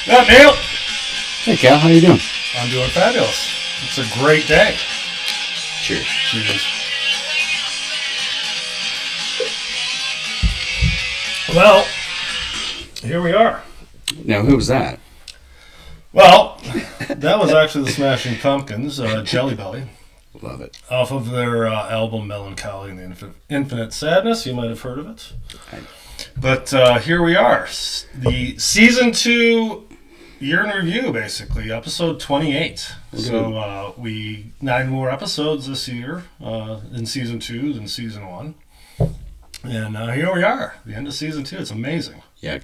Yeah, Neil. Hey, Cal, how you doing? I'm doing fabulous. It's a great day. Cheers. Cheers. Well, here we are. Now, who was that? Well, that was actually the Smashing Pumpkins, Jelly Belly. Love it. Off of their album Melancholy and the Infinite Sadness. You might have heard of it. But here we are. The Season 2 year in review, basically. Episode 28. So we 9 more episodes this year in Season 2 than Season 1. And here we are. The end of Season 2. It's amazing. Yeah,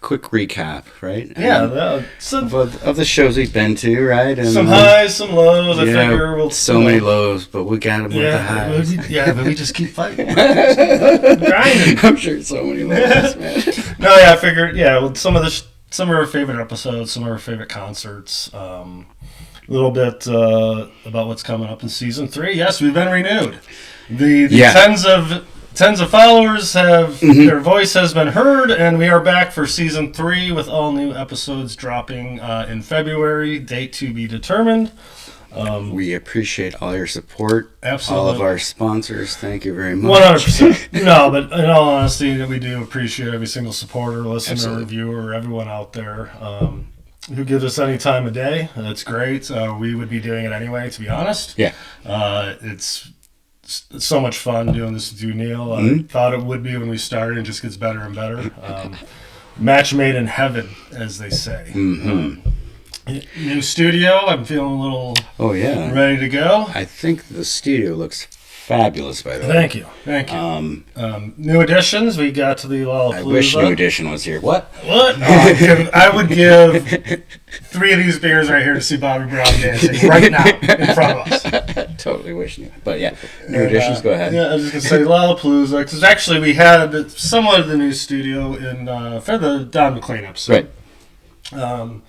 quick recap, right? Yeah. Of the shows we've been to, right? And some highs, some lows. I figure we'll... So many lows, but we got them with the highs. But we just keep fighting. Grinding. I'm sure so many lows, man. No, yeah, I figured, some of our favorite episodes, some of our favorite concerts, a little bit about what's coming up in Season 3. Yes, we've been renewed. The tens of followers have their voice has been heard, and we are back for Season 3 with all new episodes dropping in February. Date to be determined. We appreciate all your support. Absolutely. All of our sponsors, thank you very much. 100%. No, but in all honesty, we do appreciate every single supporter, listener, reviewer, everyone out there who gives us any time of day. That's great. We would be doing it anyway, to be honest. Yeah. It's so much fun doing this with you, Neil. I thought it would be when we started. It just gets better and better. Match made in heaven, as they say. New studio. I'm feeling a little ready to go. I think the studio looks fabulous, by the way. Thank you. New additions. We got to the Lollapalooza. I wish New Edition was here. What? I would give 3 of these beers right here to see Bobby Brown dancing right now in front of us. Totally wish New. But yeah, New Editions, go ahead. Yeah, I was just going to say Lollapalooza, because actually we had somewhat of the new studio for the Don McLean episode. Right.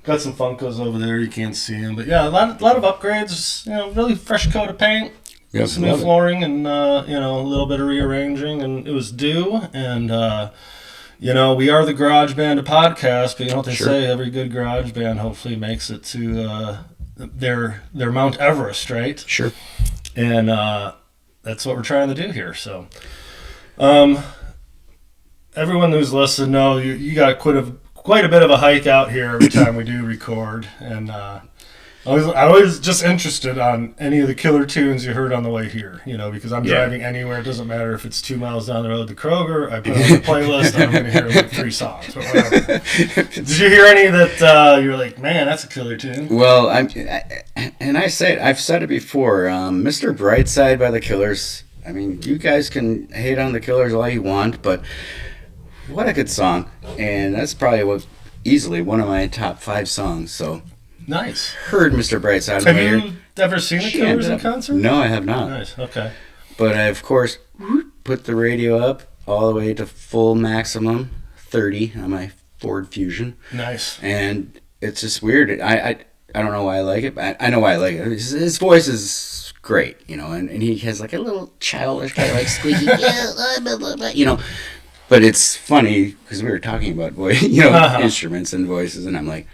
Got some Funkos over there. You can't see them. But yeah, a lot of upgrades. Really fresh coat of paint. Yep, some new flooring and, a little bit of rearranging. And it was due. And, we are the garage band of podcasts. But you know what they say? Every good garage band hopefully makes it to their Mount Everest, right? Sure. And that's what we're trying to do here. So everyone who's listened, know you got quite a bit of a hike out here every time we do record, and I was just interested on any of the killer tunes you heard on the way here, because I'm driving anywhere. It doesn't matter if it's 2 miles down the road to Kroger. I put on the playlist, and I'm going to hear like 3 songs, but whatever. Did you hear any that you're like, man, that's a killer tune? Well, I've said it before, Mr. Brightside by the Killers. I mean, you guys can hate on the Killers all you want, but what a good song. And that's probably easily one of my top 5 songs. So nice. Heard Mr. Brightside. Have you ever seen the Killers in concert? No, I have not. Nice. Okay. But I, of course, put the radio up all the way to full maximum 30 on my Ford Fusion. Nice. And it's just weird. I don't know why I like it, but I know why I like it. His voice is great, and he has like a little childish kind of like squeaky, But it's funny because we were talking about instruments and voices, and I'm like,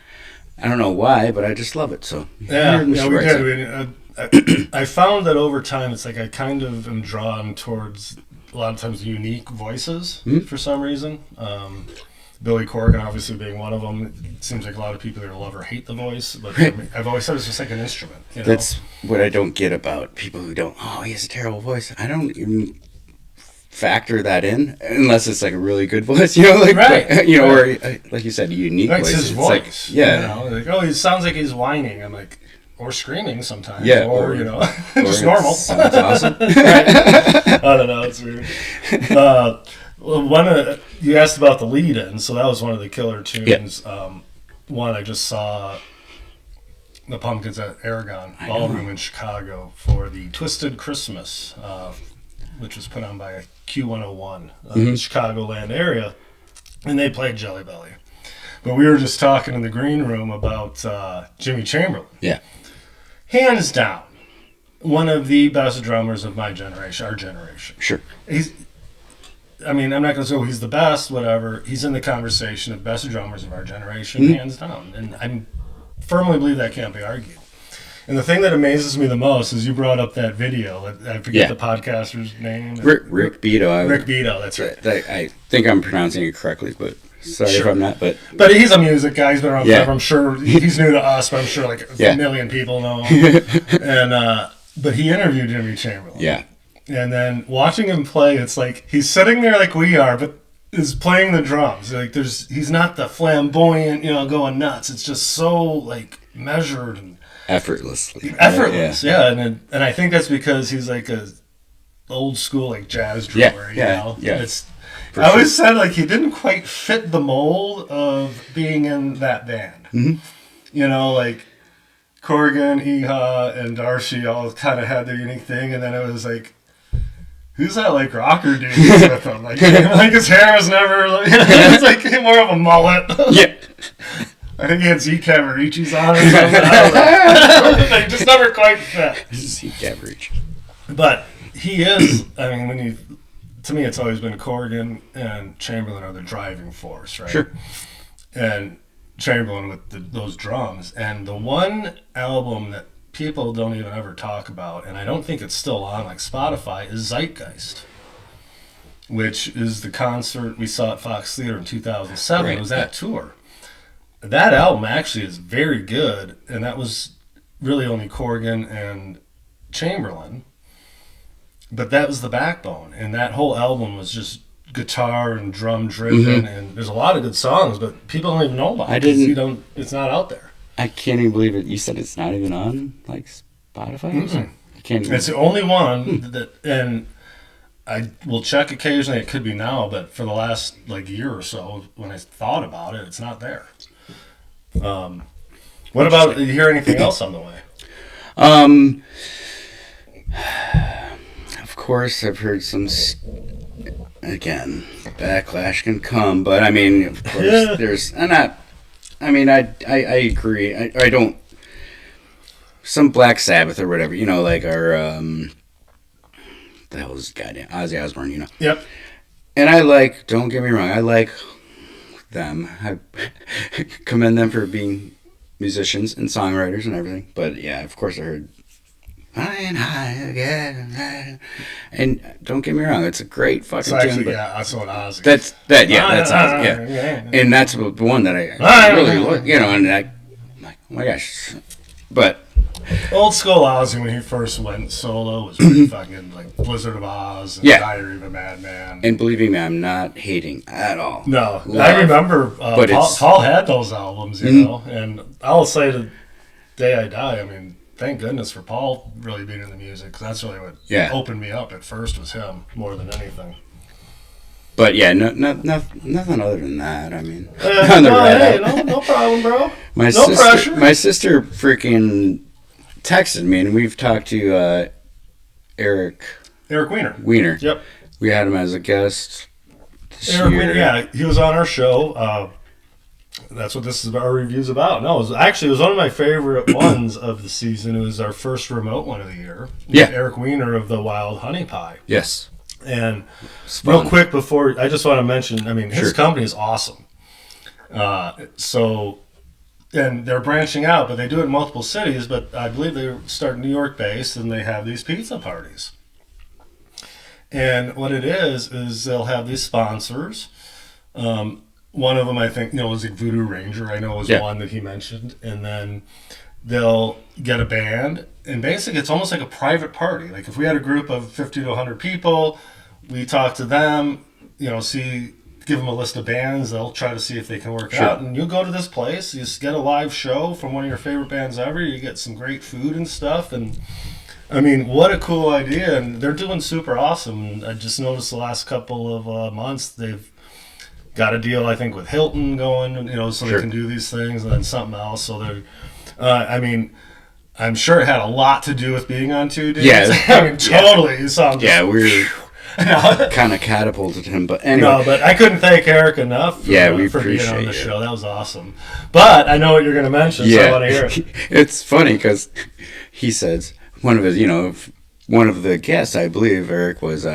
I don't know why, but I just love it. So we did. I found that over time, it's like I kind of am drawn towards a lot of times unique voices for some reason. Billy Corgan obviously being one of them. It seems like a lot of people either love or hate the voice, but I've always said it's just like an instrument. That's what I don't get about people who don't. Oh, he has a terrible voice. I don't even factor that in unless it's like a really good voice, or like you said, a unique voice. It's his voice. Like, he sounds like he's whining. I'm like, or screaming sometimes. Yeah, or just normal. Sounds awesome. I don't know. It's weird. You asked about the lead-in, so that was one of the killer tunes. Yeah. One I just saw the Pumpkins at Aragon Ballroom in Chicago for the Twisted Christmas, which was put on by Q101 in the Chicagoland area, and they played Jelly Belly. But we were just talking in the green room about Jimmy Chamberlain. Yeah. Hands down, one of the best drummers of my generation, our generation. Sure. I mean, I'm not going to say, oh, he's the best, whatever. He's in the conversation of best drummers of our generation, hands down. And I firmly believe that can't be argued. And the thing that amazes me the most is you brought up that video. I forget the podcaster's name. Rick Beto. Rick Beto, that's right. I think I'm pronouncing it correctly, but sorry if I'm not. But he's a music guy. He's been around forever. I'm sure he's new to us, but I'm sure like a million people know him. And but he interviewed Jimmy Chamberlain. Yeah. And then watching him play, it's like he's sitting there like we are, but is playing the drums. Like he's not the flamboyant, going nuts. It's just so like measured and effortlessly. Effortless, yeah. And I think that's because he's like a old school like jazz drummer. Yeah. I always said like he didn't quite fit the mold of being in that band. Mm-hmm. Like Corgan, Iha, and Darcy all kind of had their unique thing, and then it was like, who's that like rocker dude with him? Like his hair was never like it's like more of a mullet. Yeah. I think he had Z Cavaricci's on or something. I don't know. They just never quite fit. Z Cavaricci. But he is. I mean, to me, it's always been Corgan and Chamberlain are the driving force, right? Sure. And Chamberlain with those drums, and the one album that people don't even ever talk about, and I don't think it's still on like Spotify, is Zeitgeist, which is the concert we saw at Fox Theater in 2007. Right. It was that tour. That album actually is very good, and that was really only Corgan and Chamberlain. But that was the backbone, and that whole album was just guitar and drum driven, and there's a lot of good songs, but people don't even know about it. It's not out there. I can't even believe it. You said it's not even on like Spotify? It's the only one that, and I will check occasionally. It could be now, but for the last like year or so, when I thought about it, it's not there. What about, did you hear anything else on the way? Of course, I've heard some, again, backlash can come, but I mean, of course, there's, I agree. I don't, some Black Sabbath or whatever, like our, the hell is goddamn Ozzy Osbourne, Yep. And don't get me wrong, I like them. I commend them for being musicians and songwriters and everything. But yeah, of course I heard Flying High Again. And don't get me wrong, it's a great fucking tune. That's what Ozzy. That's Ozzy, yeah. And that's the one that I really like, and I'm like, oh my gosh. But old school Ozzy, when he first went solo, was really fucking like Blizzard of Oz and Diary of a Madman. And believe me, I'm not hating at all. No, I remember Paul had those albums, and I'll say to the day I die, I mean, thank goodness for Paul really being in the music, because that's really what opened me up at first, was him more than anything. But yeah, nothing other than that. I mean, no problem, bro. Pressure. My sister freaking texted me, and we've talked to Eric Weiner. Yep. We had him as a guest this Eric year. Weiner, he was on our show. That's what this is our review's about. No, it was one of my favorite ones of the season. It was our first remote one of the year. Yeah. Eric Weiner of the Wild Honey Pie. Yes. And real quick before, I just want to mention, I mean, his company is awesome. And they're branching out, but they do it in multiple cities, but I believe they start New York based, and they have these pizza parties. And what it is they'll have these sponsors. One of them, I think, was like Voodoo Ranger, I know was one that he mentioned. And then they'll get a band, and basically it's almost like a private party. Like if we had a group of 50 to 100 people, we talk to them, give them a list of bands, they'll try to see if they can work out. And you go to this place, you just get a live show from one of your favorite bands ever, you get some great food and stuff, and I mean, what a cool idea, and they're doing super awesome. I just noticed the last couple of months they've got a deal, I think, with Hilton going, so they can do these things, and then something else. So they're, I'm sure it had a lot to do with being on 2 days. Yeah, I mean, totally. We're kind of catapulted him, but anyway. No, but I couldn't thank Eric enough for being on the show. That was awesome. But I know what you're going to mention, so I want to hear it. It's funny because he says one of the guests, I believe, Eric, was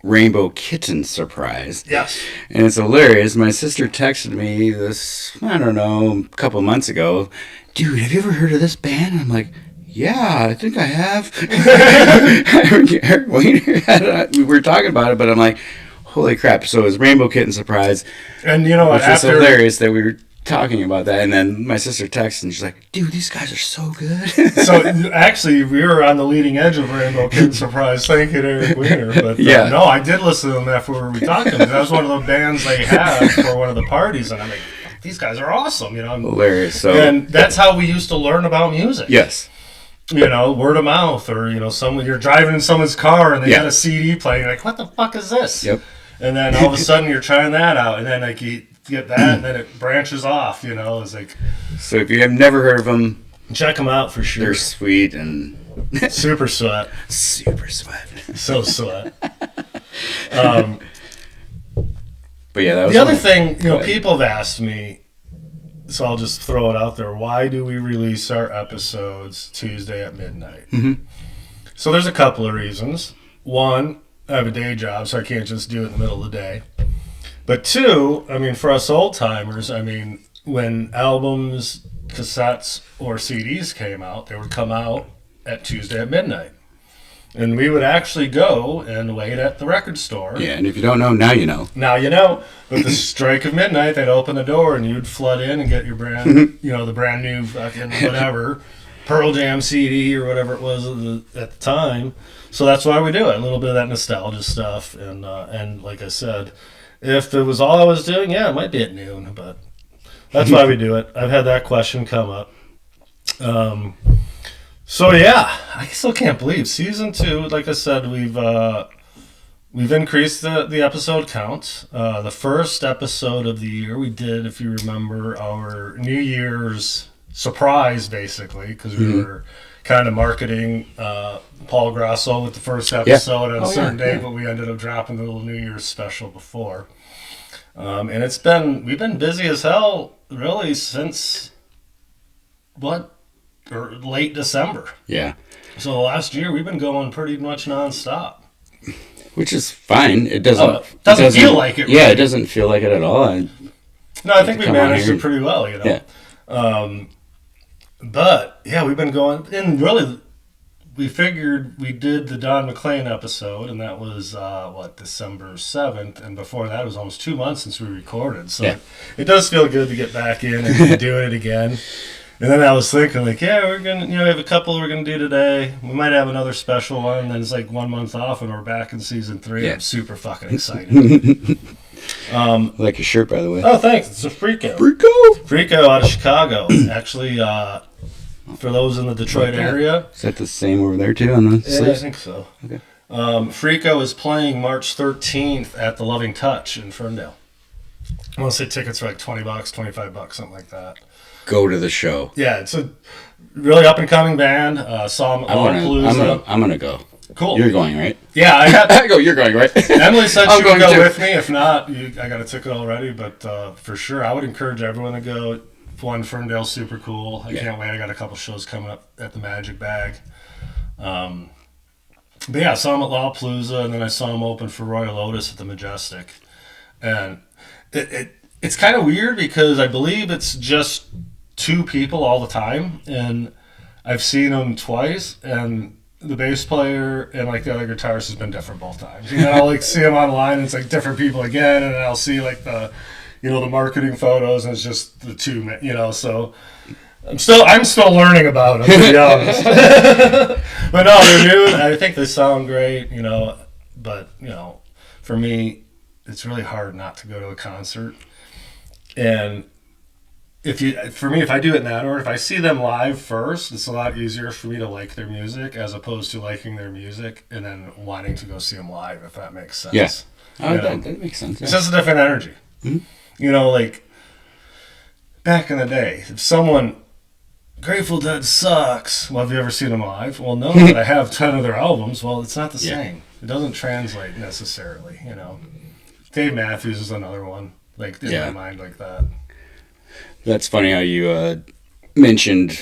Rainbow Kitten surprise. Yes. And it's hilarious. My sister texted me this, I don't know, a couple months ago. Dude, have you ever heard of this band? And I'm like, yeah, I think I have. We were talking about it, but I'm like, holy crap. So it was Rainbow Kitten surprise. And you know what? Which was hilarious that we were talking about that. And then my sister texted and she's like, dude, these guys are so good. So actually, we were on the leading edge of Rainbow Kitten surprise. Thank you to Eric Weiner. But no, I did listen to them after we talked to them. That was one of the bands they had for one of the parties. And I'm like, these guys are awesome. You know, hilarious. So, and that's how we used to learn about music. Yes. You know, word of mouth, or you're driving in someone's car and they got a CD playing. You're like, what the fuck is this? Yep. And then all of a sudden you're trying that out, and then like you get that, and then it branches off. It's like. So if you have never heard of them, check them out for sure. They're sweet and super sweat. Super sweat. So sweat. But yeah, that was the other thing. People have asked me. So I'll just throw it out there. Why do we release our episodes Tuesday at midnight? Mm-hmm. So there's a couple of reasons. One, I have a day job, so I can't just do it in the middle of the day. But two, for us old timers, when albums, cassettes, or CDs came out, they would come out at Tuesday at midnight. And we would actually go and wait at the record store. Yeah, and if you don't know, now you know. Now you know. With the strike of midnight, they'd open the door and you'd flood in and get your brand, the brand new fucking whatever, Pearl Jam CD or whatever it was at the time. So that's why we do it. A little bit of that nostalgia stuff. And like I said, if it was all I was doing, it might be at noon. But that's why we do it. I've had that question come up. So yeah, I still can't believe season 2. Like I said, we've increased the episode count. The first episode of the year we did, if you remember, our New Year's surprise, basically, because we were kind of marketing Paul Grasso with the first episode on a certain day, but we ended up dropping the little New Year's special before. And we've been busy as hell, really, since late December. Yeah. So last year we've been going pretty much nonstop. Which is fine. It doesn't feel like it. Yeah, really. It doesn't feel like it at all. I think we managed it pretty well, Yeah. But yeah, we've been going, and really, we figured we did the Don McLean episode, and that was December 7th, and before that it was almost 2 months since we recorded. So it does feel good to get back in and doing it again. And then I was thinking, we're gonna, we have a couple we're gonna do today. We might have another special one, and then it's like 1 month off, and we're back in season 3. Yeah. I'm super fucking excited. Like your shirt, by the way. Oh, thanks. It's a Freako. Freako out of Chicago. Actually, for those in the Detroit area. Is that the same over there too on the sleeves? Yeah, I think so. Okay. Freako is playing March 13th at the Loving Touch in Ferndale. I want to say tickets are like $20, $25, something like that. Go to the show. Yeah, it's a really up and coming band. Saw them all I'm gonna go. Cool. You're going, right? Yeah, I got. I go. You're going, right? Emily said she would go with me. If not, I got a ticket already. But for sure, I would encourage everyone to go. One, Ferndale's super cool. I can't wait. I got a couple shows coming up at the Magic Bag. But yeah, I saw them at Lollapalooza, and then I saw them open for Royal Otis at the Majestic. And it's kind of weird because I believe it's just 2 people all the time, and I've seen them twice, and the bass player and like the other guitarist has been different both times. I'll like see them online and it's like different people again, and then I'll see like the the marketing photos and it's just the 2, so I'm still learning about them, to be honest. But no, they're new. I think they sound great, but for me it's really hard not to go to a concert. And if I do it in that order, if I see them live first, it's a lot easier for me to like their music as opposed to liking their music and then wanting to go see them live, if that makes sense. Yes. That makes sense. Yeah. It's just a different energy. Mm-hmm. Like back in the day, if someone, Grateful Dead sucks, well, have you ever seen them live? Well, no, but I have 10 of their albums. Well, it's not the same. It doesn't translate necessarily, Dave Matthews is another one, in my mind like that. That's funny how you mentioned,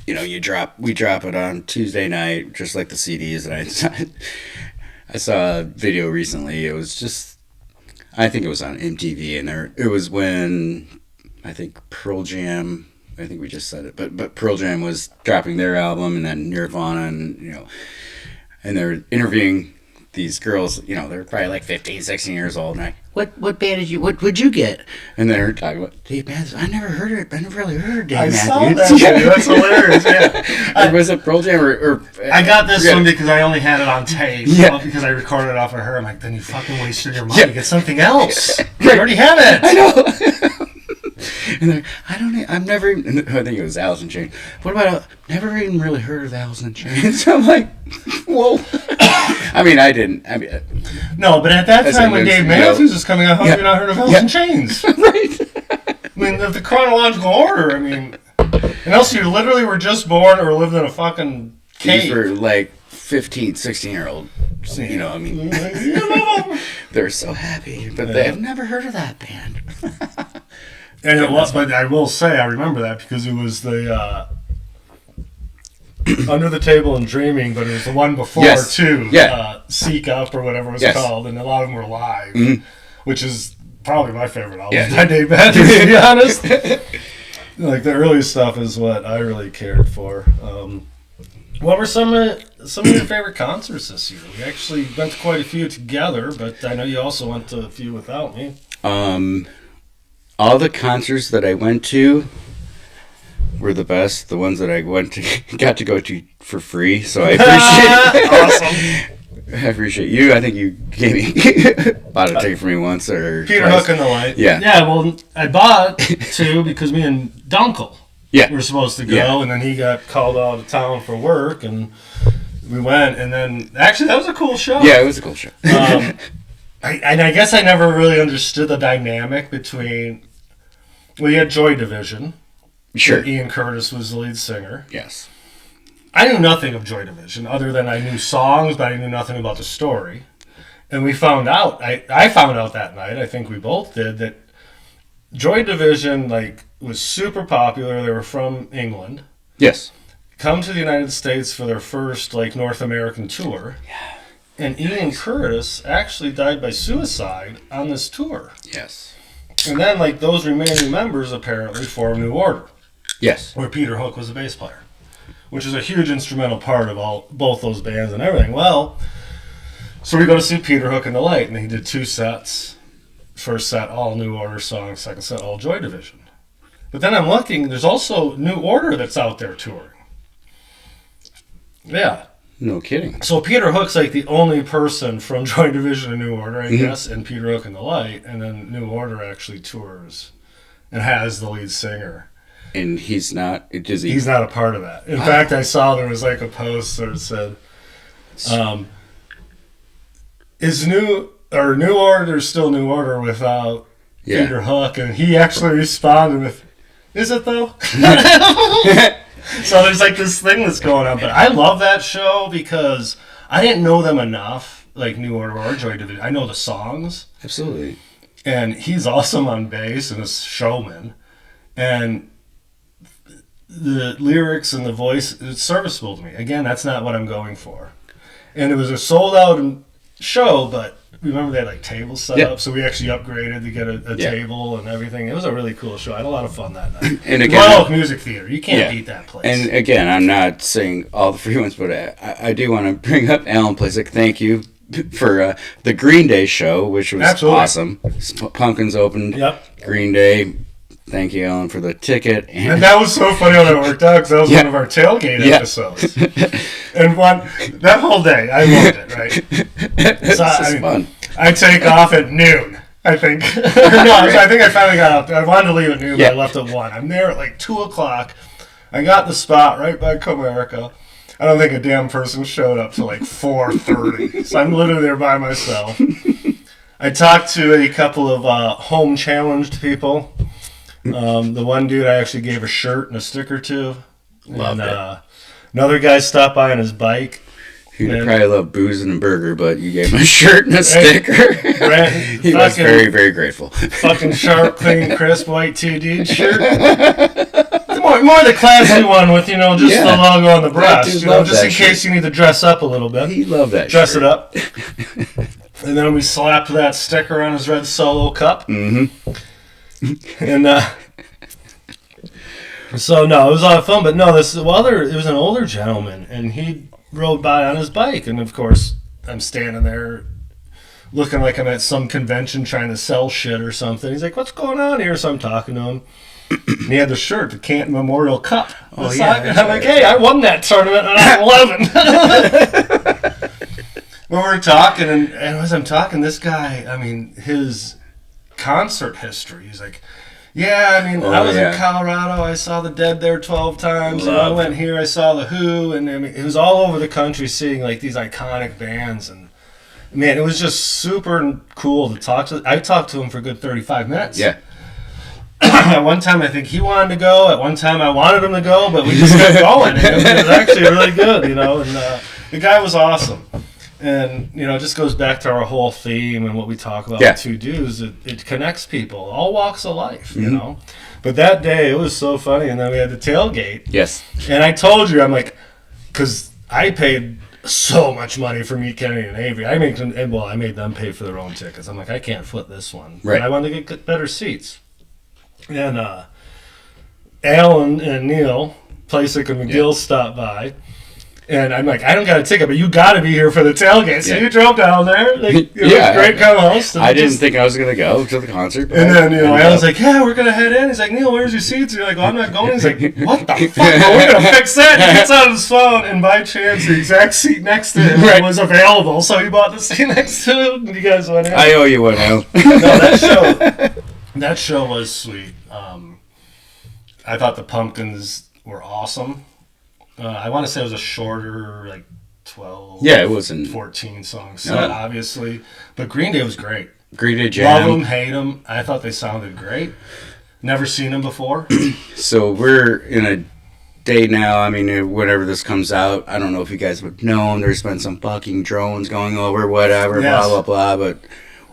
we drop it on Tuesday night, just like the CDs. And I saw a video recently. It was just, I think it was on MTV, and it was when I think Pearl Jam. I think we just said it, but Pearl Jam was dropping their album, and then Nirvana, and and they're interviewing these girls. They're probably like 15, 16 years old, and what band did you? What would you get? And they're talking about Dave Matthews. I never heard it. I never really heard Dave Matthews. I saw that. That's hilarious. Yeah. Or was it Pearl Jam or I got this one because I only had it on tape. Yeah. Well, because I recorded it off of her. I'm like, then you fucking wasted your money. Get something else. You already have it. I know. And I've never even, I think it was Alice in Chains. What about, never even really heard of Alice in Chains. I'm like, whoa. I mean, I didn't. No, but at that time when Dave Matthews was coming out, how have you not heard of Alice in Chains? Right. I mean, the chronological order, unless you literally were just born or lived in a fucking cave. These were like 15, 16-year-old. They're so happy, but they have never heard of that band. And it was, but I will say, I remember that because it was the Under the Table and Dreaming, but it was the one before too. Yeah. Seek Up or whatever it was called, and a lot of them were live, which is probably my favorite album by Dave Matthews, to be honest. Like the early stuff is what I really cared for. What were some of your favorite concerts this year? We actually went to quite a few together, but I know you also went to a few without me. All the concerts that I went to were the best. The ones that I got to go to for free. So I appreciate it. Awesome. I appreciate you. I think you gave me bought a ticket for me once or Peter twice. Hook and the Light. Yeah. Yeah. Well, I bought two because me and Dunkel were supposed to go, and then he got called out of town for work, and we went. And then actually, that was a cool show. Yeah, it was a cool show. I guess I never really understood the dynamic between. Well, you had Joy Division. Sure. Ian Curtis was the lead singer. Yes. I knew nothing of Joy Division other than I knew songs, but I knew nothing about the story. And we found out, I found out that night, I think we both did, that Joy Division was super popular. They were from England. Yes. Come to the United States for their first North American tour. Yeah. And Ian Curtis actually died by suicide on this tour. Yes. And then, those remaining members apparently formed New Order. Yes. Where Peter Hook was a bass player, which is a huge instrumental part of both those bands and everything. Well, so we go to see Peter Hook and the Light, and he did 2 sets. First set, all New Order songs. Second set, all Joy Division. But then I'm looking, there's also New Order that's out there touring. Yeah. No kidding. So Peter Hook's the only person from Joy Division and New Order, I guess, and Peter Hook and the Light, and then New Order actually tours and has the lead singer. And he's not, He's not a part of that. In fact, I saw there was a post that said, is New Order still New Order without Peter Hook? And he actually responded with, is it though? So there's this thing that's going on, but I love that show because I didn't know them enough, New Order or Joy Division. I know the songs. Absolutely. And he's awesome on bass and a showman. And the lyrics and the voice, it's serviceable to me. Again, that's not what I'm going for. And it was a sold out show, but remember they had tables set up, so we actually upgraded to get a table and everything. It was a really cool show. I had a lot of fun that night. And again, Royal Oak Music Theater, you can't beat that place. And again, I'm not saying all the free ones, but I do want to bring up Alan Plisick. Thank you for the Green Day show, which was awesome. Pumpkins opened. Yep. Green Day. Thank you, Alan, for the ticket. And that was so funny how that worked out, because that was one of our tailgate episodes. And that whole day, I loved it, right? So, fun. I take off at noon, I think. I think I finally got out. I wanted to leave at noon, but I left at 1. I'm there at 2 o'clock. I got the spot right by Comerica. I don't think a damn person showed up till 4:30. So I'm literally there by myself. I talked to a couple of home challenged people. The one dude I actually gave a shirt and a sticker to. Loved it. Another guy stopped by on his bike. He would probably love booze and a burger, but you gave him a shirt and a sticker. He was very, very grateful. Fucking sharp, clean, crisp, white 2D shirt. Come More the classy one with, just the logo on the breast. Just in case you need to dress up a little bit. He loved that Dress it up. And then we slapped that sticker on his red Solo cup. Mm-hmm. And so, no, it was a lot of fun. But no, it was an older gentleman, and he rode by on his bike. And, of course, I'm standing there looking like I'm at some convention trying to sell shit or something. He's like, what's going on here? So I'm talking to him. And he had the shirt, the Canton Memorial Cup. Oh, yeah. And I'm like, hey, I won that tournament when I was 11. We were talking, and as I'm talking, this guy, his concert history, he's like, yeah, I was in Colorado, I saw the Dead there 12 times, and I went here, I saw the Who, and it was all over the country seeing like these iconic bands, and man, it was just super cool to talk to. I talked to him for a good 35 minutes. Yeah. At one time, I think he wanted to go. At one time, I wanted him to go, but we just kept going. And it was actually really good, And the guy was awesome. And, it just goes back to our whole theme and what we talk about with Two Dudes. It connects people, all walks of life, But that day, it was so funny. And then we had the tailgate. Yes. And I told you, I'm like, because I paid so much money for Meet Kennedy and Avery. I made them pay for their own tickets. I'm like, I can't foot this one. Right. But I wanted to get better seats. And Alan and Neil, Placek and McGill stopped by. And I'm like, I don't got a ticket, but you got to be here for the tailgate. So you drove down there. Like, it was great co-host. I didn't think I was going to go to the concert. And then, Alan's like, yeah, we're going to head in. He's like, Neil, where's your seats? You're like, well, I'm not going. He's like, what the fuck? Well, we're going to fix that. He gets on his phone, and by chance, the exact seat next to him was available. So he bought the seat next to him, and you guys went in. I owe you one, Al. No, that show was sweet. I thought the Pumpkins were awesome. I want to say it was a shorter, like 12, it wasn't 14 songs set, obviously. But Green Day was great. Green Day jam. Love them, hate them. I thought they sounded great. Never seen them before. So we're in a day now. Whenever this comes out, I don't know if you guys would know. There's been some fucking drones going over, whatever, blah, blah, blah. But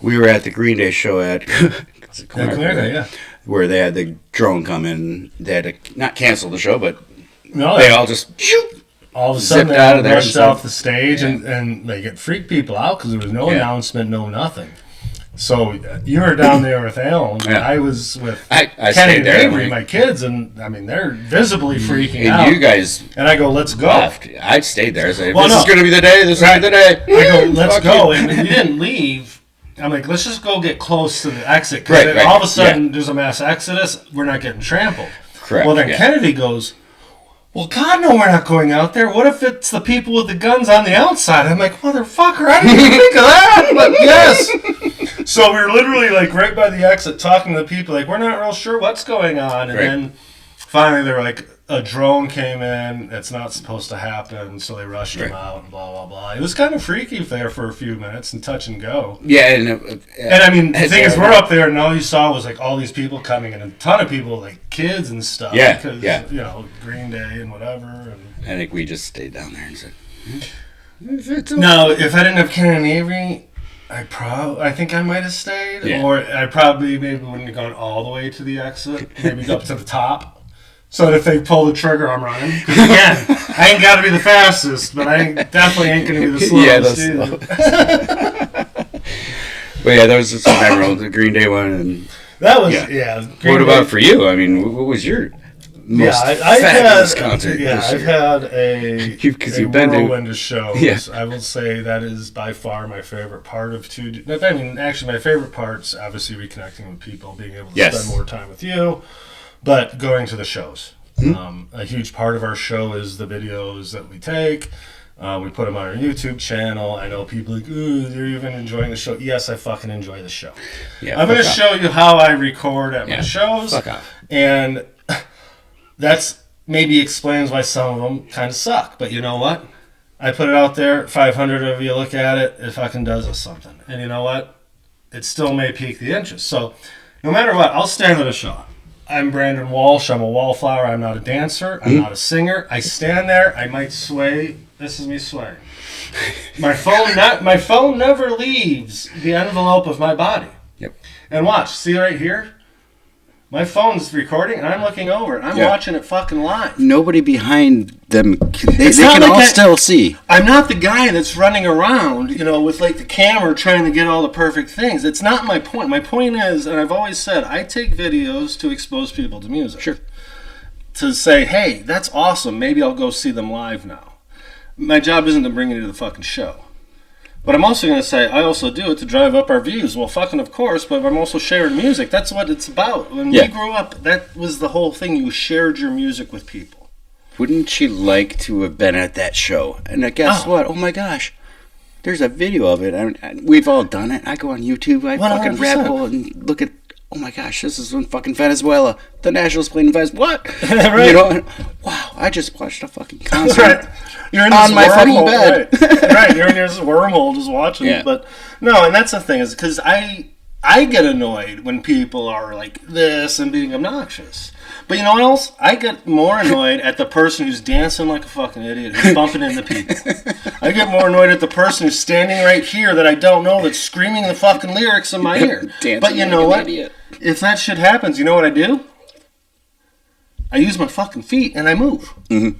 we were at the Green Day show at where they had the drone come in. They had to not cancel the show, but they all just all of a sudden they rushed off the stage and they get freak people out because there was no announcement, no nothing. So you were down there with Alan. Yeah. I was with Kenny and Avery, my kids, and they're visibly freaking out. And you guys, and I go, let's go. I stayed there. I said, this is going to be the day. This is the day. I go, let's go. And you didn't leave. I'm like, let's just go get close to the exit because all of a sudden there's a mass exodus. We're not getting trampled. Correct. Well, then Kennedy goes, well, God, no, we're not going out there. What if it's the people with the guns on the outside? I'm like, motherfucker, I didn't even think of that. But yes. So we were literally like right by the exit talking to the people, like, we're not real sure what's going on. And then finally they're like, a drone came in. It's not supposed to happen. So they rushed him out and blah, blah, blah. It was kind of freaky there for a few minutes and touch and go. Yeah. And the thing is, we're up there and all you saw was like all these people coming and a ton of people, like kids and stuff. Yeah. Because, Green Day and whatever. And I think we just stayed down there and said, now, if I didn't have Kenny and Avery, I think I might have stayed. Yeah. Or I probably maybe wouldn't have gone all the way to the exit. Maybe up to the top. So that if they pull the trigger, I'm running. Because again, I ain't got to be the fastest, but I definitely ain't going to be the slowest either. But that was just a memorable, the Green Day one. And that was, what about for you? What was your most fabulous concert? Yeah, I've had a whirlwind of shows. Yeah. I will say that is by far my favorite part of actually my favorite part's obviously reconnecting with people, being able to spend more time with you. But going to the shows. A huge part of our show is the videos that we take. We put them on our YouTube channel. I know people are like, ooh, you're even enjoying the show. Yes, I fucking enjoy the show. Yeah, I'm going to show you how I record at my shows. Fuck off. And that's maybe explains why some of them kind of suck. But you know what? I put it out there. 500 of you look at it. It fucking does us something. And you know what? It still may pique the interest. So no matter what, I'll stand at a show. I'm Brandon Walsh. I'm a wallflower. I'm not a dancer. I'm not a singer. I stand there. I might sway. This is me swaying. My phone never leaves the envelope of my body. Yep. And watch. See right here? My phone's recording, and I'm looking over, and I'm watching it fucking live. Nobody behind them, they can all still see. I'm not the guy that's running around, you know, with like the camera trying to get all the perfect things. It's not my point. My point is, and I've always said, I take videos to expose people to music. Sure. To say, hey, that's awesome. Maybe I'll go see them live now. My job isn't to bring you to the fucking show. But I'm also going to say, I also do it to drive up our views. Well, fucking of course, but I'm also sharing music. That's what it's about. When we grew up, that was the whole thing. You shared your music with people. Wouldn't she like to have been at that show? And guess what? Oh my gosh. There's a video of it. We've all done it. I go on YouTube. I 100%. Fucking rabbit hole and look at, oh my gosh, this is in fucking Venezuela. The Nationals playing in Venezuela. What? Right. You know, wow, I just watched a fucking concert. Right. You're in on my fucking bed. Right. You're in this wormhole just watching. Yeah. But no, and that's the thing, is because I get annoyed when people are like this and being obnoxious. But you know what else? I get more annoyed at the person who's dancing like a fucking idiot, who's bumping into people. I get more annoyed at the person who's standing right here that I don't know, that's screaming the fucking lyrics in my ear. But you know what? Idiot. If that shit happens, you know what I do? I use my fucking feet and I move. Mm-hmm.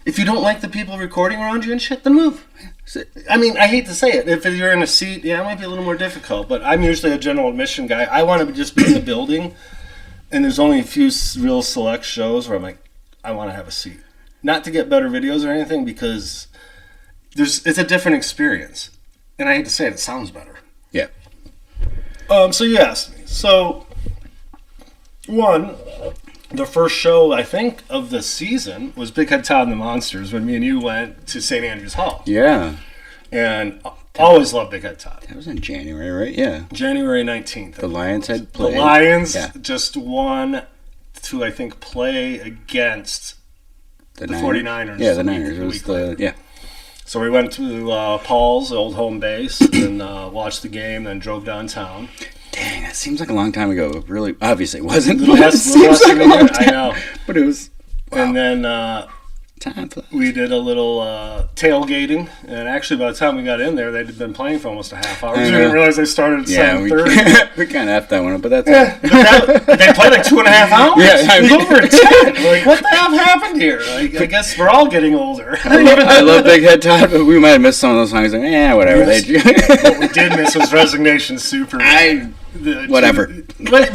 If you don't like the people recording around you and shit, then move. I mean, I hate to say it. If you're in a seat, it might be a little more difficult. But I'm usually a general admission guy. I want to just be in the building. And there's only a few real select shows where I'm like, I want to have a seat. Not to get better videos or anything, because it's a different experience. And I hate to say it sounds better. Yeah. So you asked me. So, the first show, I think, of the season was Big Head Todd and the Monsters, when me and you went to St. Andrews Hall. Yeah. And always loved Big Head Todd. That was in January, right? Yeah. January 19th. The Lions had played. The Lions just won to, I think, play against the 49ers. Yeah, the Niners. It was So we went to Paul's, old home base, and watched the game, then drove downtown. Dang, that seems like a long time ago. It really, obviously, it wasn't. It seems like a long time. I know. But it was. Wow. And then we did a little tailgating, and actually by the time we got in there, they'd been playing for almost a half hour. We didn't realize they started at 7:30. We kind of effed that one up, but that's okay. But they played like 2.5 hours. Yeah, it was over at 10. Like, what the hell happened here? Like, I guess we're all getting older. I love Big Head Todd, but we might have missed some of those songs. Like, whatever. What we did miss was Resignation Super. Whatever. Right.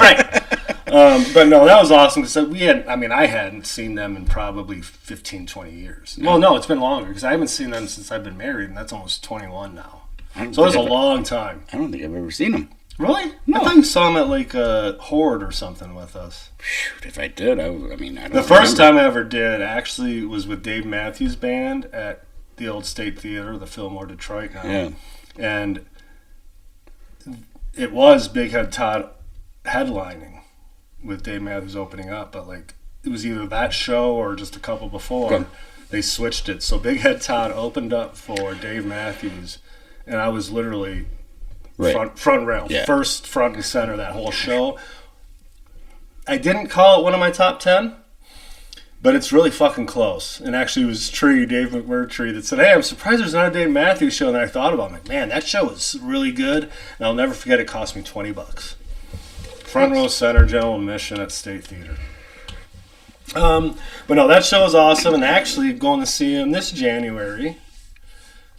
But no, that was awesome, because I hadn't seen them in probably 15, 20 years. Well, no, it's been longer, because I haven't seen them since I've been married, and that's almost 21 now. So it was a long time. I don't think I've ever seen them. Really? No. I thought you saw them at like a Horde or something with us. Shoot, if I did, I don't The first time I ever did actually was with Dave Matthews Band at the old State Theater, the Fillmore Detroit now. Yeah. And it was Big Head Todd headlining with Dave Matthews opening up, but like it was either that show or just a couple before. Okay. They switched it. So Big Head Todd opened up for Dave Matthews, and I was literally front rail, first front and center that whole show. I didn't call it one of my top 10, but it's really fucking close. And actually it was Dave McMurtry, that said, hey, I'm surprised there's not a Dave Matthews show. And I thought about it. I'm like, man, that show was really good. And I'll never forget, it cost me $20. Front row center, general admission at State Theater. But no, that show was awesome. And actually going to see him this January.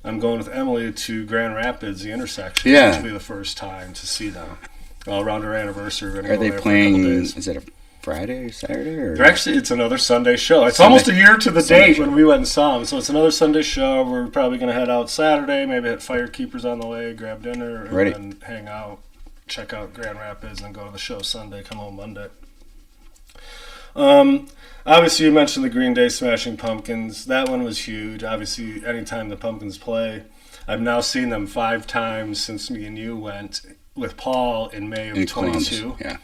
I'm going with Emily to Grand Rapids, the intersection. Yeah. Which will be the first time to see them. Around our anniversary. Are they playing, is it a Friday or Saturday? Or? It's another Sunday show. It's almost a year to the date when we went and saw them. So it's another Sunday show. We're probably going to head out Saturday, maybe hit Firekeepers on the way, grab dinner, and then hang out, check out Grand Rapids, and go to the show Sunday, come home Monday. Obviously, you mentioned the Green Day Smashing Pumpkins. That one was huge. Obviously, anytime the Pumpkins play. I've now seen them 5 times since me and you went with Paul in May of 22. Yeah.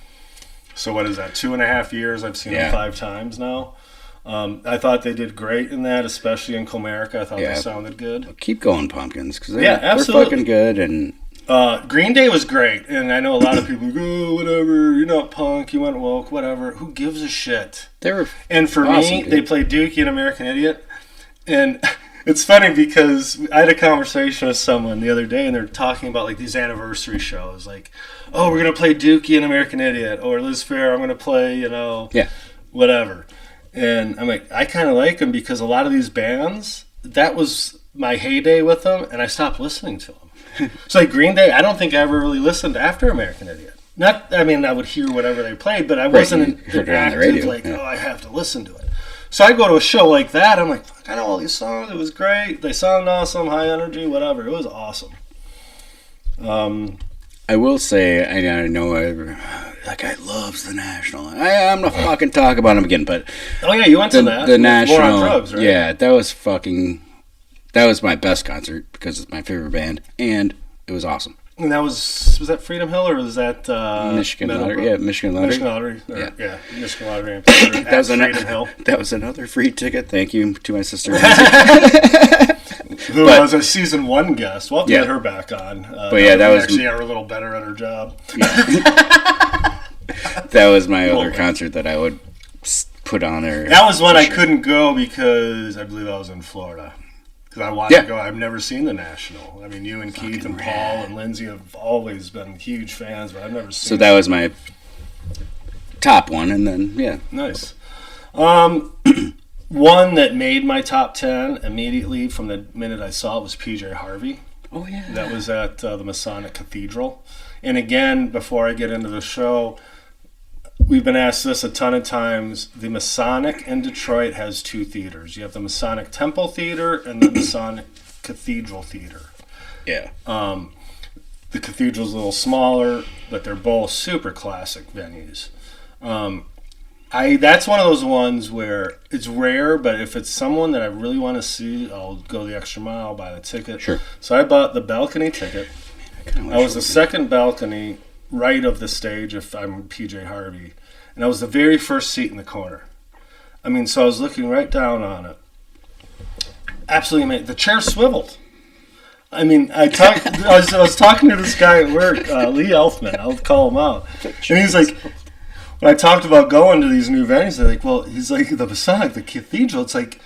So what is that, 2.5 years? I've seen them 5 times now. I thought they did great in that, especially in Comerica. I thought they sounded good. Well, keep going, Pumpkins, because they're fucking good. And Green Day was great, and I know a lot of people go, whatever, you're not punk, you went woke, whatever. Who gives a shit? They were and for awesome, me, dude. They played Dookie and American Idiot, and It's funny because I had a conversation with someone the other day, and they're talking about like these anniversary shows, like, oh, we're gonna play Dookie and American Idiot, or Liz Phair, I'm gonna play, whatever. And I'm like, I kind of like them because a lot of these bands, that was my heyday with them, and I stopped listening to them. So like Green Day, I don't think I ever really listened after American Idiot. I would hear whatever they played, but I wasn't active, like, oh, I have to listen to it. So I go to a show like that, I'm like, fuck, I know all these songs, it was great, they sound awesome, high energy, whatever, it was awesome. I will say, I know that guy loves the National. I'm going to fucking talk about him again, but... Oh yeah, you went to that. The National, War on Drugs, right? Yeah, that was my best concert because it's my favorite band, and it was awesome. And that was that Freedom Hill, or was that Michigan Lottery? Yeah, Michigan Lottery. Michigan Lottery. Yeah, Michigan Lottery. That was Freedom Hill. That was another free ticket. Thank you to my sister. Who was a season 1 guest. We'll have to get her back on. That was actually her a little better at her job. Yeah. That was my other concert that I would put on there. That was one I couldn't go because I believe I was in Florida. Because I wanted to go. I've never seen the National. I mean, you and Keith and Paul and Lindsay have always been huge fans, but I've never seen. So that was my top one, and then nice. One that made my top 10 immediately from the minute I saw it was PJ Harvey. Oh yeah, that was at the Masonic Cathedral. And again, before I get into the show, we've been asked this a ton of times. The Masonic in Detroit has 2 theaters. You have the Masonic Temple Theater and the Masonic Cathedral Theater. Yeah. The cathedral's a little smaller, but they're both super classic venues. That's one of those ones where it's rare, but if it's someone that I really want to see, I'll go the extra mile, buy the ticket. Sure. So I bought the balcony ticket. I was the second balcony right of the stage if I'm PJ Harvey. And I was the very first seat in the corner. I mean, so I was looking right down on it. Absolutely amazing. The chair swiveled. I mean, I was talking to this guy at work, Lee Elfman. I'll call him out. And he's like, when I talked about going to these new venues, they're like, well, he's like, the Masonic, the cathedral, it's like,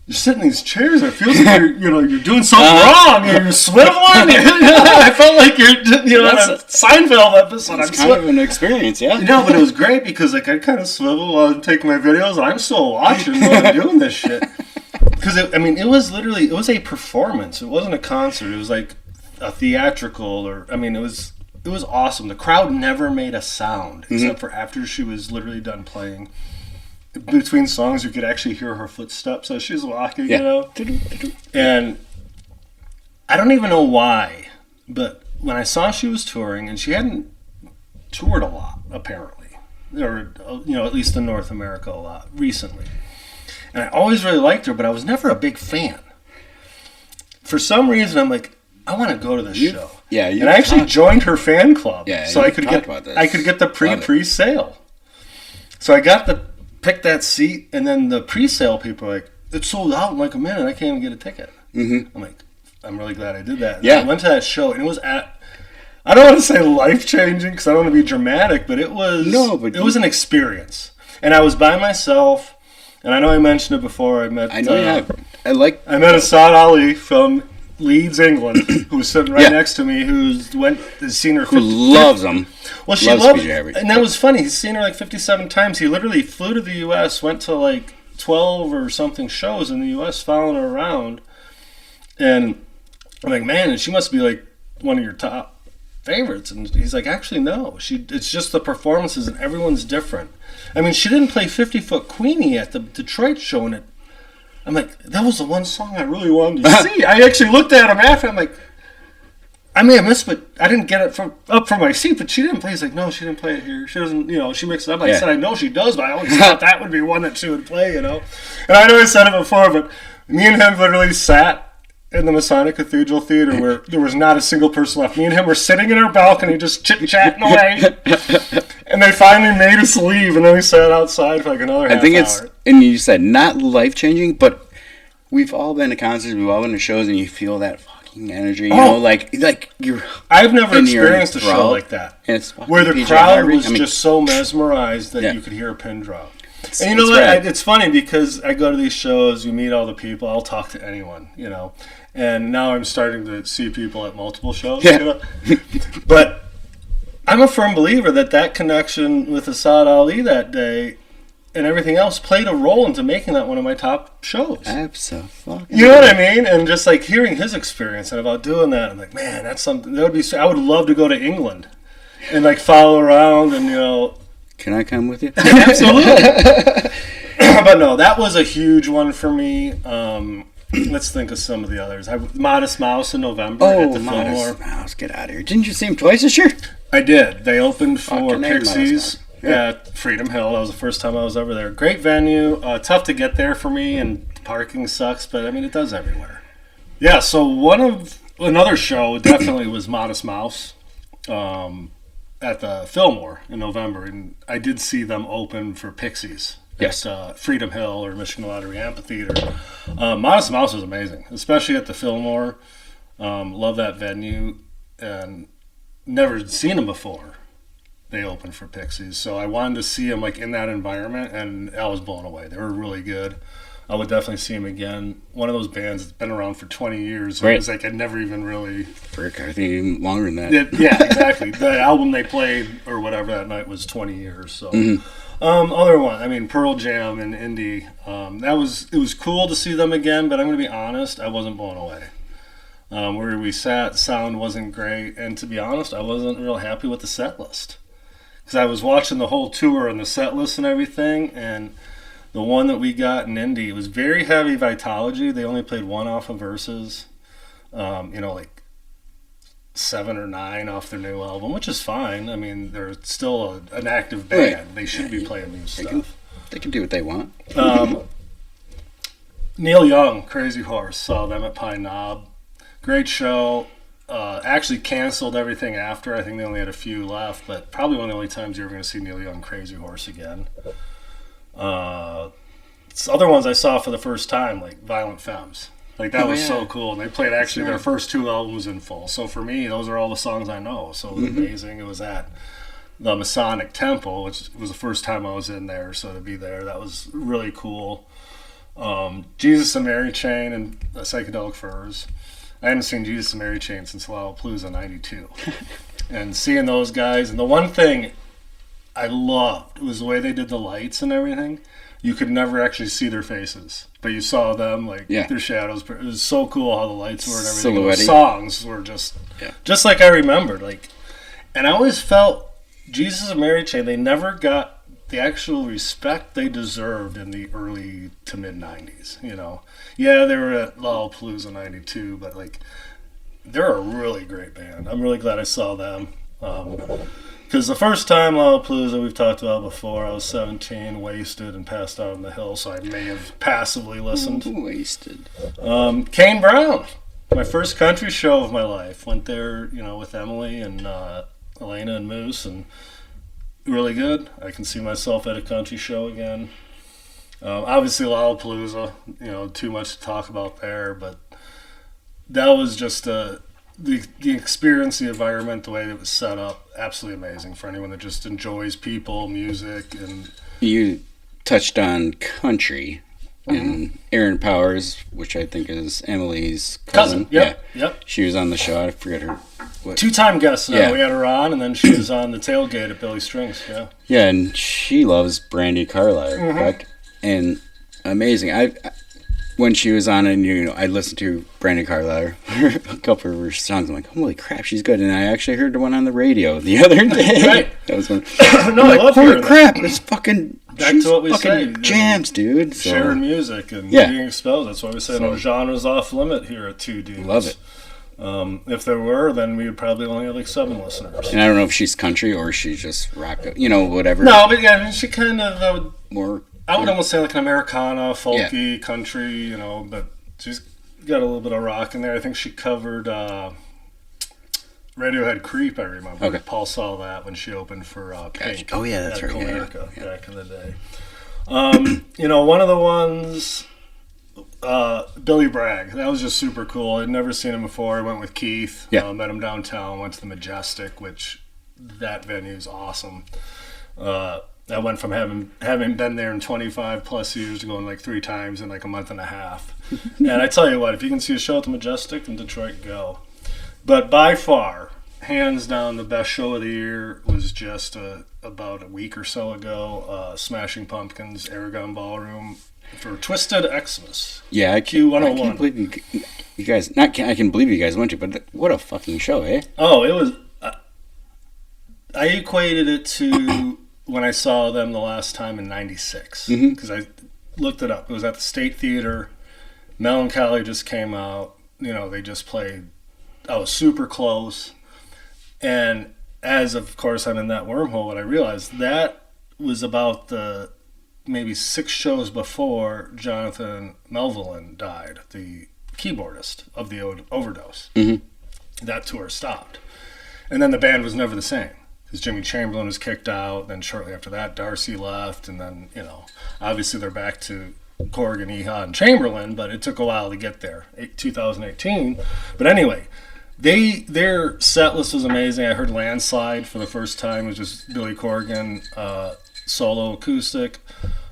you're sitting in these chairs. It feels like you're doing something wrong. You're swiveling. I felt like you're on a Seinfeld episode. It's kind of an experience, yeah. But it was great because like I kind of swivel while I'm taking my videos, and I'm still watching while I'm doing this shit. Because it was a performance. It wasn't a concert. It was like a theatrical, it was awesome. The crowd never made a sound except for after she was literally done playing. Between songs, you could actually hear her footsteps as she's walking, And I don't even know why, but when I saw she was touring, and she hadn't toured a lot, apparently, or, at least in North America a lot, recently. And I always really liked her, but I was never a big fan. For some reason, I'm like, I want to go to this show. Yeah, and I actually joined her fan club, so I could get the pre-sale. So I got picked that seat, and then the pre-sale people are like, it's sold out in like a minute. I can't even get a ticket. Mm-hmm. I'm like, I'm really glad I did that. And I went to that show, and it was I don't want to say life-changing because I don't want to be dramatic, but it was an experience. And I was by myself, and I know I mentioned it before. I met Asad Ali from Leeds, England, who was sitting right next to me, who's seen her. Who loves him. Well, she loved it, and that was funny. He's seen her like 57 times. He literally flew to the U.S., went to like 12 or something shows in the U.S., following her around, and I'm like, man, and she must be like one of your top favorites. And he's like, actually, no. It's just the performances, and everyone's different. I mean, she didn't play 50-Foot Queenie at the Detroit show, and I'm like, that was the one song I really wanted to see. I actually looked at him after. I'm like, I may have missed, but I didn't get it up from my seat. But she didn't play. He's like, no, she didn't play it here. She doesn't, she mixed it up. I said, I know she does, but I always thought that would be one that she would play, And I know I said it before, but me and him literally sat in the Masonic Cathedral Theater where there was not a single person left. Me and him were sitting in our balcony just chit-chatting away. And they finally made us leave, and then we sat outside for like another half hour. And you said not life-changing, but we've all been to concerts, we've all been to shows, and you feel that fucking energy, like you're. I've never experienced a show like that, where the crowd was just so mesmerized that you could hear a pin drop. And you know what? It's funny because I go to these shows, you meet all the people, I'll talk to anyone, you know. And now I'm starting to see people at multiple shows, you know. But I'm a firm believer that connection with Asad Ali that day and everything else played a role into making that one of my top shows. Absolutely. You know what I mean? And just like hearing his experience and about doing that, I'm like, man, that's something that would be. I would love to go to England and like follow around and, you know. Can I come with you? Absolutely. But no, that was a huge one for me. Let's think of some of the others. Modest Mouse in November at the Fillmore. Modest Mouse, get out of here. Didn't you see him twice this year? I did. They opened for Pixies Yeah. at Freedom Hill. That was the first time I was ever there. Great venue. Tough to get there for me, and parking sucks, but I mean, it does everywhere. Yeah, so another show definitely was Modest Mouse at the Fillmore in November, and I did see them open for Pixies. Yes. At Freedom Hill or Michigan Lottery Amphitheater. Modest Mouse was amazing, especially at the Fillmore. Love that venue, and never seen them before. They opened for Pixies, so I wanted to see them like in that environment, and I was blown away. They were really good. I would definitely see them again. One of those bands that's been around for 20 years. Right. It was like I never even really. Frick, I think even longer than that. Yeah, exactly. The album they played or whatever that night was 20 years. So, other one, I mean, Pearl Jam and Indie. It was cool to see them again, but I'm going to be honest, I wasn't blown away. Where we sat, sound wasn't great, and to be honest, I wasn't real happy with the set list. Because I was watching the whole tour and the set list and everything, and the one that we got in Indy, it was very heavy Vitology. They only played one off of Versus, like 7 or 9 off their new album, which is fine. I mean, they're still an active band. Right. They should be playing new stuff. They can do what they want. Neil Young, Crazy Horse, saw them at Pine Knob. Great show. Actually canceled everything after. I think they only had a few left, but probably one of the only times you're ever going to see Neil Young, Crazy Horse again. Other ones I saw for the first time, like Violent Femmes. Like, that was so cool. And they played actually their first 2 albums in full. So for me, those are all the songs I know. So it was amazing. It was at the Masonic Temple, which was the first time I was in there. So to be there, that was really cool. Jesus and Mary Chain and Psychedelic Furs. I hadn't seen Jesus and Mary Chain since Lollapalooza 92. And seeing those guys, and the one thing I loved was the way they did the lights and everything. You could never actually see their faces, but you saw them, like, their shadows. It was so cool how the lights were and everything. The songs were just like I remembered. Like, and I always felt Jesus and Mary Chain, they never got the actual respect they deserved in the early to mid-90s, you know. Yeah, they were at Lollapalooza 92, but, like, they're a really great band. I'm really glad I saw them. Because the first time Lollapalooza, we've talked about before, I was 17, wasted, and passed out on the hill, so I may have passively listened. Wasted. Kane Brown, my first country show of my life. Went there, with Emily and Elena and Moose, and really good. I can see myself at a country show again. Obviously Lollapalooza, too much to talk about there, but that was just the experience, the environment, the way it was set up, absolutely amazing for anyone that just enjoys people, music, and... You touched on country, and Erin Powers, which I think is Emily's cousin. Yep. She was on the show. I forget her. What? 2-time guest. We had her on, and then she was on the tailgate at Billy Strings. Yeah, and she loves Brandi Carlile, correct? And amazing. When she was on it, I listened to Brandi Carlile, a couple of her songs. I'm like, holy crap, she's good. And I actually heard the one on the radio the other day. Right. That was one. No, I love holy crap, it's fucking... Back to what we say. Jams, dude. So. Sharing music and being exposed. That's why we say no genres off limit here at Two Dudes. Love it. If there were, then we would probably only have like 7 listeners. And I don't know if she's country or she's just rock, whatever. No, but yeah, I mean, she kind of... I would almost say like an Americana, folky, country, but she's got a little bit of rock in there. I think she covered Radiohead Creep, I remember. Okay. Paul saw that when she opened for Pink. Oh, yeah, that's right. Comerica, back in the day. One of the ones, Billy Bragg. That was just super cool. I'd never seen him before. I went with Keith. Met him downtown, went to the Majestic, which that venue is awesome. I went from having been there in 25 plus years to going like 3 times in like a month and a half. And I tell you what, if you can see a show at the Majestic in Detroit, go. But by far, hands down, the best show of the year was just about a week or so ago. Smashing Pumpkins, Aragon Ballroom for Twisted Xmas. Yeah, Q101. I can't believe you guys. I can believe you guys went to, but what a fucking show, eh? Oh, it was. I equated it to when I saw them the last time in '96 because I looked it up. It was at the State Theater. Melancholy just came out. They just played. I was super close, and as of course I'm in that wormhole, and I realized that was about the maybe 6 shows before Jonathan Melvoin died, the keyboardist of the Overdose. That tour stopped, and then the band was never the same. Because Jimmy Chamberlain was kicked out, then shortly after that, Darcy left, and then, obviously they're back to Corrigan, Ehud, and Chamberlain, but it took a while to get there, 2018. But anyway, their set list was amazing. I heard Landslide for the first time. It was just Billy Corrigan, solo acoustic.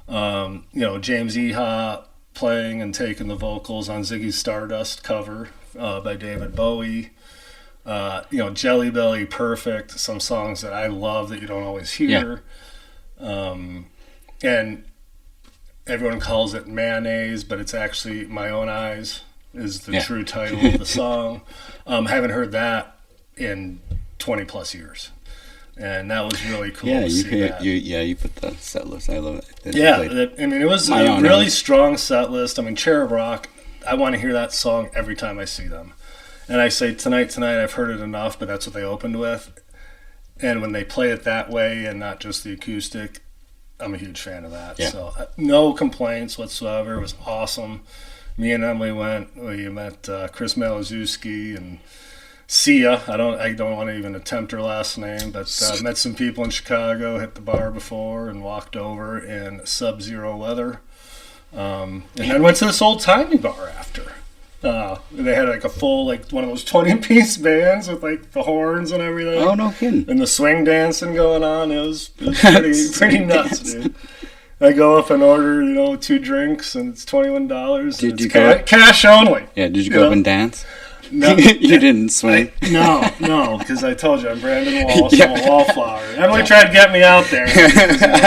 James Ehud playing and taking the vocals on Ziggy Stardust cover by David Bowie. Jelly Belly, Perfect, some songs that I love that you don't always hear. And everyone calls it Mayonnaise, but it's actually My Own Eyes is the true title of the song. Haven't heard that in 20 plus years. And that was really cool to see that. You put the set list. I love it. It was a really strong set list. Cherub Rock, I want to hear that song every time I see them. And I say, tonight, I've heard it enough, but that's what they opened with. And when they play it that way and not just the acoustic, I'm a huge fan of that. Yeah. So no complaints whatsoever. It was awesome. Me and Emily went. We met Chris Malazewski and Sia. I don't want to even attempt her last name, but met some people in Chicago, hit the bar before, and walked over in sub-zero weather. And then went to this old-timey bar after. They had like a full, one of those 20-piece bands with the horns and everything. Oh, no kidding. And the swing dancing going on. It was pretty nuts, dude. I go up and order, 2 drinks, and it's $21. Did you go cash only? Yeah, did you go up and dance? No, you didn't swing. No, because I told you I'm Brandon Walsh. I'm a wallflower. Emily tried to get me out there.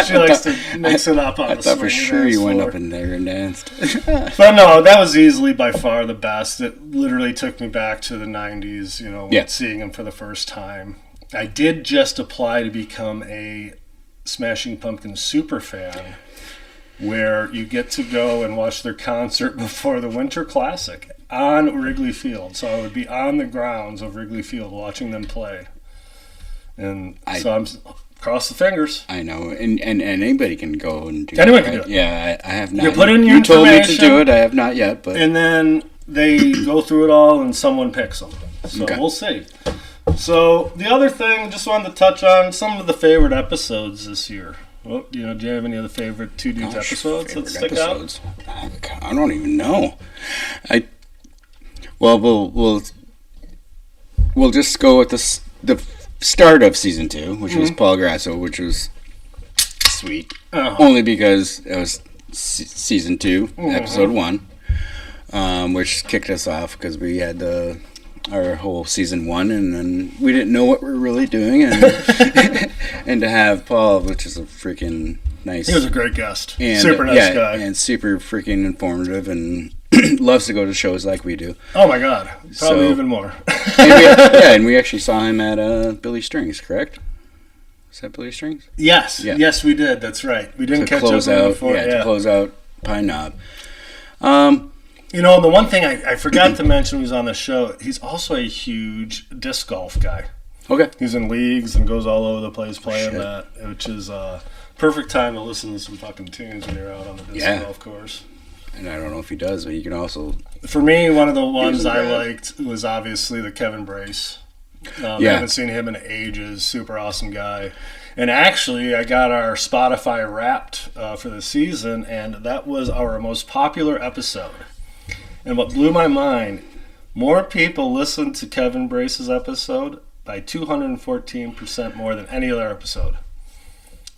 She likes to mix it up on the swing. I thought for sure you went up in there and danced. But no, that was easily by far the best. It literally took me back to the 90s, seeing them for the first time. I did just apply to become a Smashing Pumpkins super fan, where you get to go and watch their concert before the Winter Classic on Wrigley Field. So I would be on the grounds of Wrigley Field watching them play. And so I'm cross the fingers. I know, and anybody can go and do Anyone it. Can do it. Yeah, I have not. You put in your You told me to information, do it. I have not yet, but and then they go through it all, and someone picks them. So We'll see. So the other thing, just wanted to touch on some of the favorite episodes this year. Well, do you have any of the favorite Two Dudes episodes that stick out? I don't even know. We'll just go with the start of season 2, which was Paul Grasso, which was sweet. Only because it was season 2, episode 1, which kicked us off because we had our whole season 1, and then we didn't know what we were really doing, and and to have Paul, which is a freaking nice. He was a great guest, and, super nice guy, and super freaking informative, and loves to go to shows like we do. Oh my God, probably even more. and we actually saw him at Billy Strings, correct? Is that Billy Strings? Yes, yes, we did. That's right. We didn't catch up before. To close out Pine Knob. The one thing I forgot to mention when he was on the show, he's also a huge disc golf guy. Okay. He's in leagues and goes all over the place playing that, which is perfect time to listen to some fucking tunes when you're out on the disc golf course. And I don't know if he does, but you can also... For me, one of the ones I liked was obviously the Kevin Brace. I haven't seen him in ages. Super awesome guy. And actually, I got our Spotify Wrapped for the season, and that was our most popular episode. And what blew my mind, more people listened to Kevin Brace's episode by 214% more than any other episode.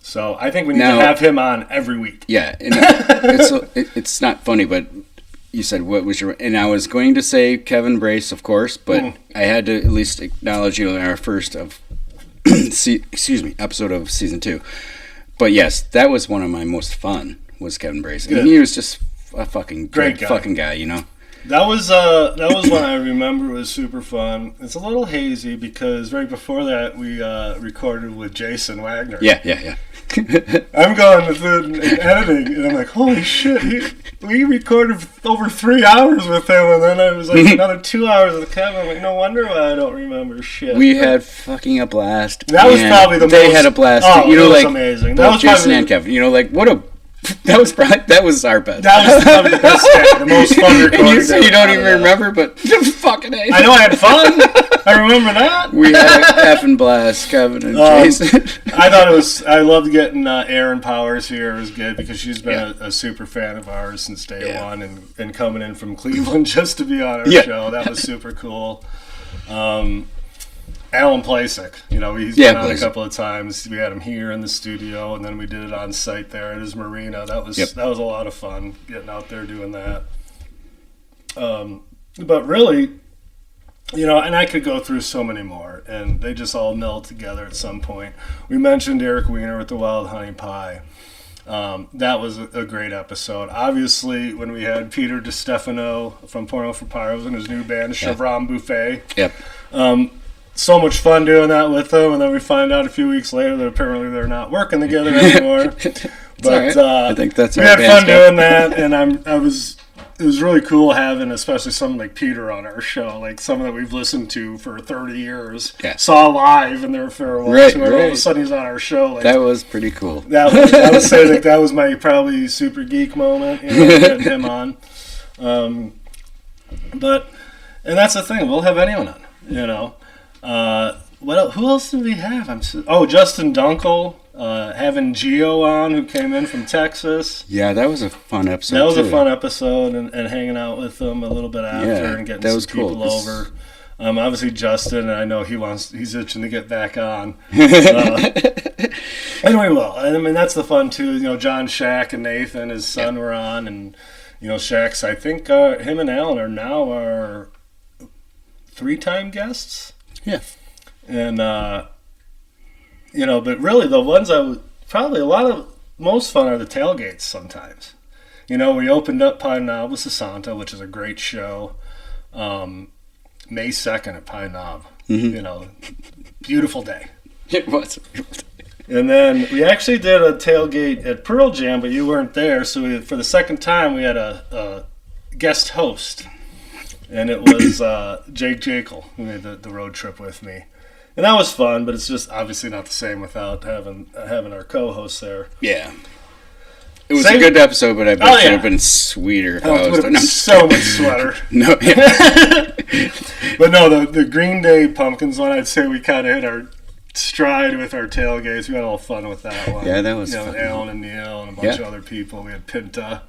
So I think we need to have him on every week. Yeah, and it's not funny, but you said what was your... And I was going to say Kevin Brace, of course, but I had to at least acknowledge in our first of episode of season 2. But yes, that was one of my most fun, was Kevin Brace. And he was just a fucking great fucking guy, you know? That was one I remember was super fun. It's a little hazy because right before that we recorded with Jason Wagner. Yeah. I'm going through and editing, and I'm like, holy shit, we recorded over 3 hours with him, and then it was like another 2 hours with Kevin. I'm like, no wonder why I don't remember shit. We had fucking a blast. That was probably the most... They had a blast. Oh, you know, was like, amazing. That was Jason and Kevin. You know, like, what a... That was our best. That was probably the best day, the most fun recording. And you don't even remember, but fucking A. I know I had fun. I remember that. We had a effing blast, Kevin and Jason. I thought it was... I loved getting Erin Powers here. It was good because she's been a super fan of ours since day one, and coming in from Cleveland just to be on our show. That was super cool. Alan Plasek, you know, he's been on a couple of times. We had him here in the studio, and then we did it on site there at his marina. That was a lot of fun, getting out there doing that. But really, you know, and I could go through so many more, and they just all meld together at some point. We mentioned Eric Weiner with the Wild Honey Pie. That was a great episode. Obviously, when we had Peter DiStefano from Porno for Pyros and his new band, Chevron Buffet. So much fun doing that with them, and then we find out a few weeks later that apparently they're not working together anymore. But I think that's we had fun doing that, and it was really cool having especially someone like Peter on our show, like someone that we've listened to for 30 years, saw live in their farewell tour, all of a sudden he's on our show. Like, that was pretty cool. I would say that was my probably super geek moment, you know, getting him on. And that's the thing, we'll have anyone on, you know. Who else did we have? Justin Dunkel, having Gio on, who came in from Texas. Yeah, that was a fun episode. That was a fun episode, and hanging out with them a little bit after and getting some people over. Obviously Justin, I know he's itching to get back on. And we will. I mean, that's the fun too. You know, John Shack and Nathan, his son, were on, and you know, Shack's. I think him and Alan are now our 3-time guests. Yeah. And, you know, but really the ones probably most fun are the tailgates sometimes. You know, we opened up Pine Knob with SESSANTA, which is a great show. May 2nd at Pine Knob. You know, beautiful day. It was. And then we actually did a tailgate at Pearl Jam, but you weren't there. So for the second time, we had a guest host. And it was Jake Jekyll who made the road trip with me. And that was fun, but it's just obviously not the same without having our co-host there. Yeah. It was a good episode, but I bet it would have been sweeter. It would have been so much sweater. But no, the Green Day Pumpkins one, I'd say we kind of hit our stride with our tailgates. We had a little fun with that one. Yeah, that was fun. Alan and Neil and a bunch of other people. We had Pinta.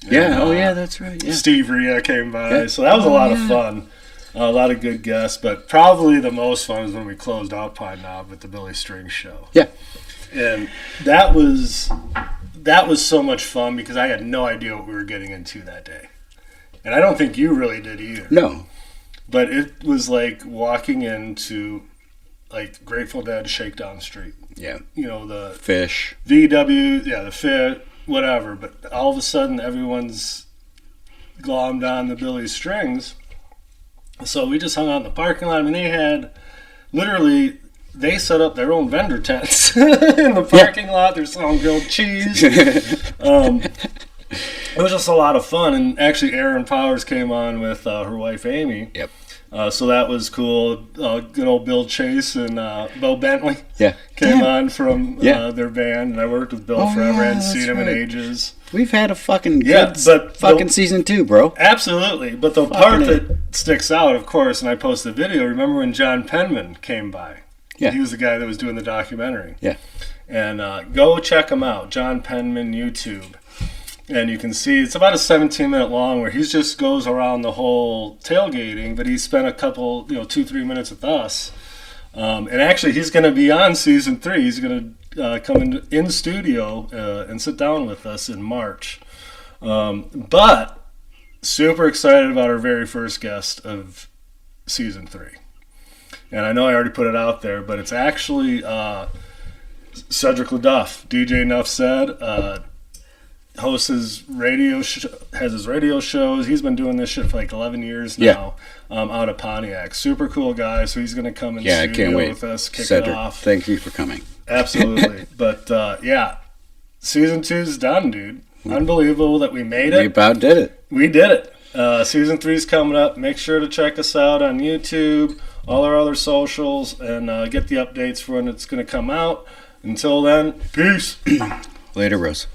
And, that's right. Yeah. Steve Rhea came by, so that was a lot of fun. A lot of good guests, but probably the most fun was when we closed out Pine Knob with the Billy String show. Yeah, and that was so much fun because I had no idea what we were getting into that day, and I don't think you really did either. No, but it was like walking into like Grateful Dead Shakedown Street. Yeah, you know, the Fish, VW, the Fish. Whatever, but all of a sudden everyone's glommed on the Billy Strings. So we just hung out in the parking lot. I mean, they set up their own vendor tents in the parking lot. They're selling grilled cheese. It was just a lot of fun. And actually, Erin Powers came on with her wife, Amy. Yep. So that was cool. Good old Bill Chase and Bo Bentley came on from their band, and I worked with Bill forever. I hadn't seen him in ages. We've had a fucking good season 2, bro. Absolutely. But the part that sticks out, of course, and I posted a video, remember when John Penman came by? Yeah. He was the guy that was doing the documentary. Yeah. And go check him out, John Penman YouTube. And you can see it's about a 17-minute long where he just goes around the whole tailgating, but he spent a couple, 2-3 minutes with us. And actually, he's going to be on season 3. He's going to come in studio and sit down with us in March. But super excited about our very first guest of season 3. And I know I already put it out there, but it's actually Cedric LeDuff, DJ Nuff Ced, hosts his has his radio shows. He's been doing this shit for like 11 years now, out of Pontiac. Super cool guy. So he's going to come in studio with us, kick Cedric, it off. thank you for coming. Absolutely. But season 2's done, dude. Unbelievable that we made it. We about did it. We did it. Season 3's coming up. Make sure to check us out on YouTube, all our other socials, and get the updates for when it's going to come out. Until then, peace. Later, Rose.